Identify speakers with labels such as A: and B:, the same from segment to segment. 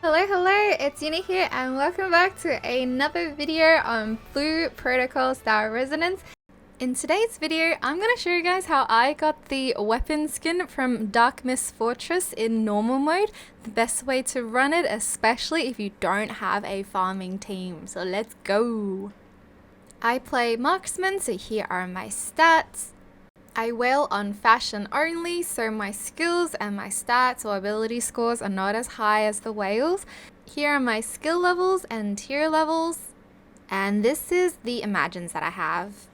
A: Hello, it's Uni here and welcome back to another video on Blue Protocol Star Resonance. In today's video, I'm going to show you guys how I got the weapon skin from Dark Mist Fortress in normal mode, the best way to run it, especially if you don't have a farming team. So let's go! I play marksman, so here are my stats. I whale on fashion only, so my skills and my stats or ability scores are not as high as the whales. Here are my skill levels and tier levels, and this is the imagines that I have.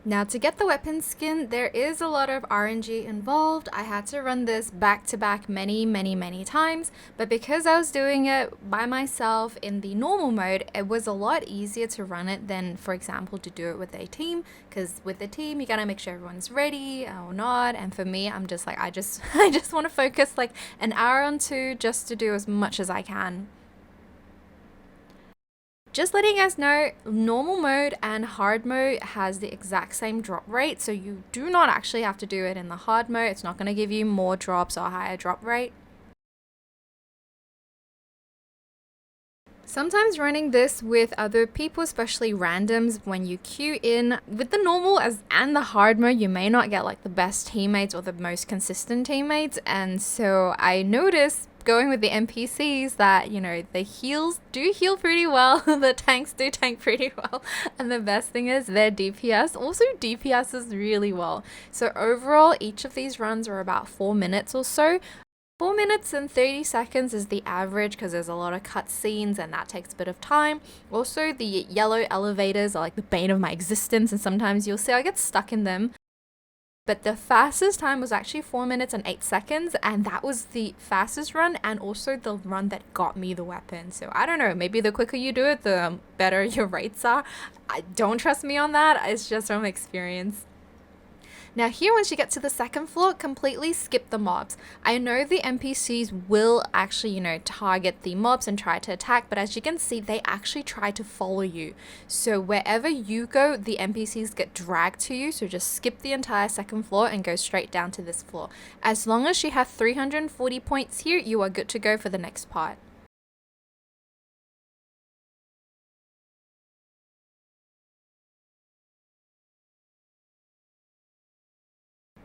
A: Now to get the weapon skin, there is a lot of RNG involved. I had to run this back to back many times, but because I was doing it by myself in the normal mode, it was a lot easier to run it than, for example, to do it with a team, because with the team you gotta make sure everyone's ready or not, and for me, I'm just like, I just want to focus like an hour on two just to do as much as I can. Just letting you guys know, normal mode and hard mode has the exact same drop rate, so you do not actually have to do it in the hard mode. It's not going to give you more drops or higher drop rate. Sometimes running this with other people, especially randoms, when you queue in with the normal and the hard mode, you may not get like the best teammates or the most consistent teammates, and so I noticed going with the NPCs that, you know, the heals do heal pretty well, the tanks do tank pretty well, and the best thing is their DPS also DPSs really well. So overall, each of these runs are about 4 minutes or so. 4 minutes and 30 seconds is the average because there's a lot of cutscenes and that takes a bit of time. Also, the yellow elevators are like the bane of my existence, and sometimes you'll see I get stuck in them. But the fastest time was actually 4 minutes and 8 seconds, and that was the fastest run and also the run that got me the weapon. So I don't know, maybe the quicker you do it, the better your rates are. Don't trust me on that, it's just from experience. Now here, once you get to the second floor, completely skip the mobs. I know the NPCs will actually, you know, target the mobs and try to attack, but as you can see, they actually try to follow you. So wherever you go, the NPCs get dragged to you, so just skip the entire second floor and go straight down to this floor. As long as you have 340 points here, you are good to go for the next part.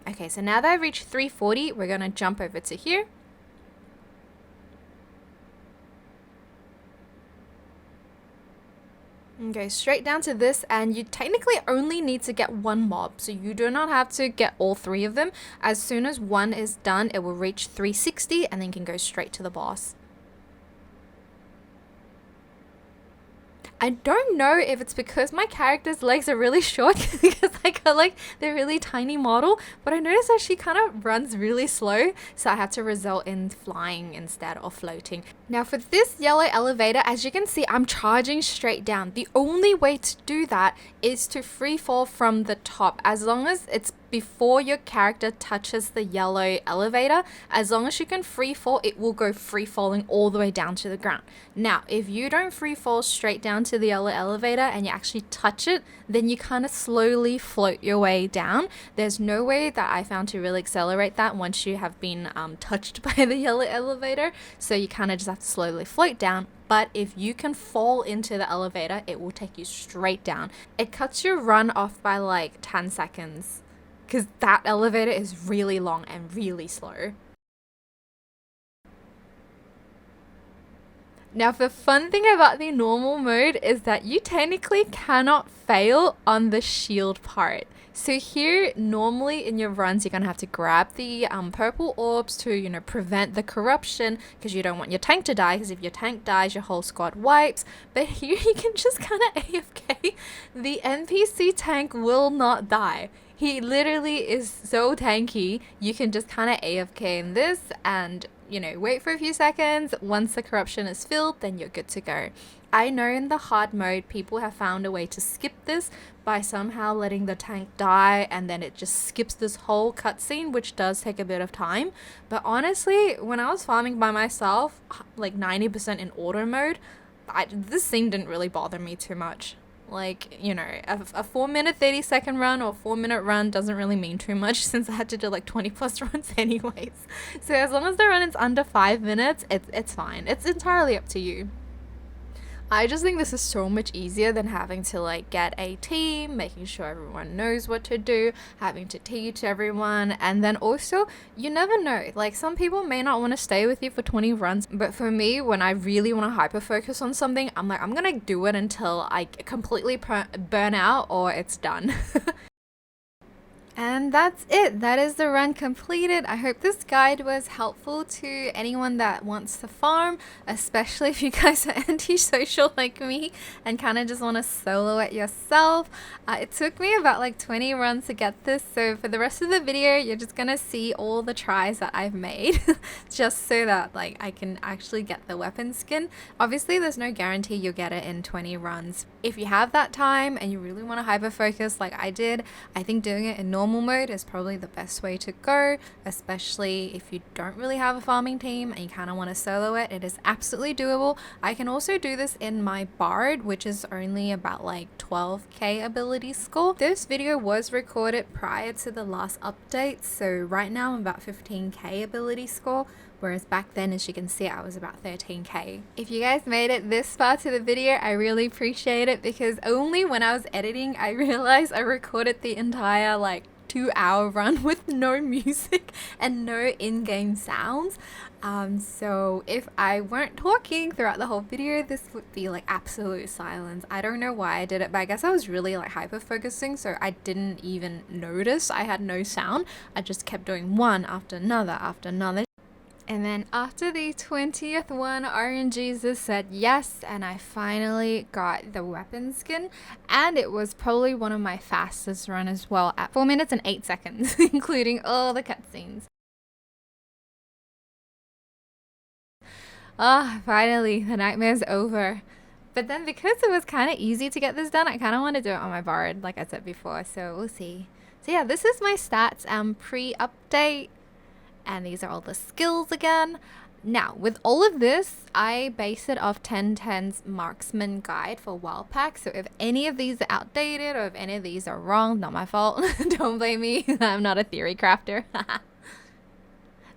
A: Okay, so now that I've reached 340, we're going to jump over to here. And go straight down to this, and you technically only need to get one mob, so you do not have to get all 3 of them. As soon as one is done, it will reach 360 and then you can go straight to the boss. I don't know if it's because my character's legs are really short because I got like the really tiny model, but I noticed that she kind of runs really slow, so I have to result in flying instead of floating. Now for this yellow elevator, as you can see, I'm charging straight down. The only way to do that is to free fall from the top. As long as it's before your character touches the yellow elevator, as long as you can free fall, it will go free falling all the way down to the ground. Now, if you don't free fall straight down to the yellow elevator and you actually touch it, then you kind of slowly float your way down. There's no way that I found to really accelerate that once you have been touched by the yellow elevator, so you kind of just have to slowly float down. But if you can fall into the elevator, it will take you straight down. It cuts your run off by like 10 seconds. Because that elevator is really long and really slow. Now the fun thing about the normal mode is that you technically cannot fail on the shield part. So here, normally in your runs, you're going to have to grab the purple orbs to, you know, prevent the corruption, because you don't want your tank to die, because if your tank dies, your whole squad wipes. But here you can just kind of AFK. The NPC tank will not die. He literally is so tanky, you can just kind of AFK in this and, you know, wait for a few seconds. Once the corruption is filled, then you're good to go. I know in the hard mode, people have found a way to skip this by somehow letting the tank die, and then it just skips this whole cutscene, which does take a bit of time. But honestly, when I was farming by myself, like 90% in auto mode, this scene didn't really bother me too much. Like, you know, a 4 minute 30-second run or 4 minute run doesn't really mean too much since I had to do like 20 plus runs anyways. So as long as the run is under 5 minutes, it's fine. It's entirely up to you. I just think this is so much easier than having to like get a team, making sure everyone knows what to do, having to teach everyone, and then also you never know. Like some people may not want to stay with you for 20 runs, but for me, when I really want to hyper focus on something, I'm like, I'm gonna do it until I completely burn out or it's done. And that's it. That is the run completed. I hope this guide was helpful to anyone that wants to farm, especially if you guys are antisocial like me and kind of just want to solo it yourself. It took me about like 20 runs to get this, so for the rest of the video, you're just gonna see all the tries that I've made just so that like I can actually get the weapon skin. Obviously, there's no guarantee you'll get it in 20 runs. If you have that time and you really want to hyper focus like I did, I think doing it in normal mode is probably the best way to go, especially if you don't really have a farming team and you kind of want to solo it. It is absolutely doable. I can also do this in my Bard, which is only about like 12k ability score. This video was recorded prior to the last update, so right now I'm about 15k ability score, whereas back then, as you can see, I was about 13k. If you guys made it this far to the video, I really appreciate it, because only when I was editing I realized I recorded the entire like 2-hour run with no music and no in-game sounds. So if I weren't talking throughout the whole video, this would be like absolute silence. I don't know why I did it, but I guess I was really like hyper focusing, so I didn't even notice I had no sound. I just kept doing one after another after another. And then after the 20th one, RNGesus said yes, and I finally got the weapon skin, and it was probably one of my fastest run as well, at 4 minutes and 8 seconds, including all the cutscenes. Ah, finally, the nightmare's over. But then because it was kind of easy to get this done, I kind of want to do it on my Bard, like I said before, so we'll see. So yeah, this is my stats pre-update. And these are all the skills again. Now, with all of this, I base it off 1010's marksman guide for wild pack. So if any of these are outdated or if any of these are wrong, not my fault. Don't blame me. I'm not a theory crafter.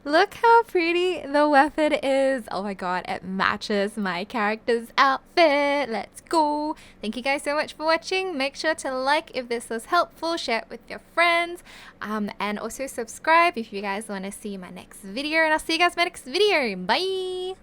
A: Look how pretty the weapon is. Oh my god, it matches my character's outfit. Let's go. Thank you guys so much for watching. Make sure to like if this was helpful, share it with your friends, and also subscribe if you guys want to see my next video. And I'll see you guys in my next video. Bye.